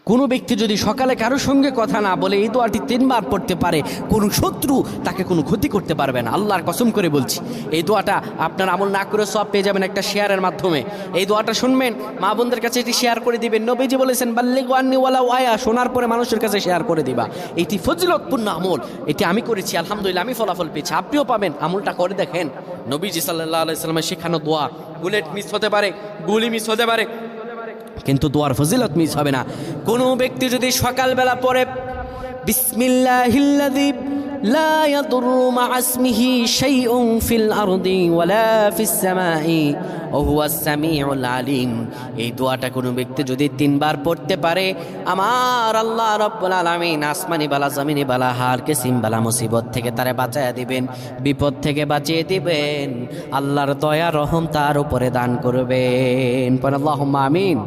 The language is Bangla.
কোনো ব্যক্তি যদি সকালে কারোর সঙ্গে কথা না বলে এই দোয়াটি 3 বার পড়তে পারে, কোনো শত্রু তাকে কোনো ক্ষতি করতে পারবে না। আল্লাহর কসম করে বলছি, এই দোয়াটা আপনার আমল না করে সব পেয়ে যাবেন একটা শেয়ারের মাধ্যমে। এই দোয়াটা শুনবেন, মা বোনদের কাছে এটি শেয়ার করে দিবেন। নবীজি বলেছেন বাল্লিগু আন্নি ওয়ালাউ আয়া, শোনার পরে মানুষের কাছে শেয়ার করে দিবা। এটি ফজিলতপূর্ণ আমল, এটি আমি করেছি, আলহামদুলিল্লাহ আমি ফলাফল পেয়েছি, আপনিও পাবেন। আমলটা করে দেখেন। নবীজি সাল্লাল্লাহু আলাইহি সাল্লামের শেখানো দোয়া, বুলেট মিস হতে পারে, গুলি মিস হতে পারে, কিন্তু দোয়ার ফজিলত মিস হবে না। কোনো ব্যক্তি যদি সকালবেলা পড়ে বিসমিল্লাহিল্লাযী লা ইয়াদুররু মা ইসমিহি শাইউন ফিল আরদি ওয়ালা ফিস সামাই ওয়া হুয়াস সামিউল আলিম, এই দোয়াটা কোনো ব্যক্তি যদি 3 বার পড়তে পারে, আমার আল্লাহ রাব্বুল আলামিন আসমানি বালা জমিনি বালা হার কিসিম বালা মুসিবত থেকে তারে বাঁচায়া দিবেন, বিপদ থেকে বাঁচিয়ে দিবেন। আল্লাহর দয়া রহম তার উপরে দান করবেন। আল্লাহুম্মা আমিন।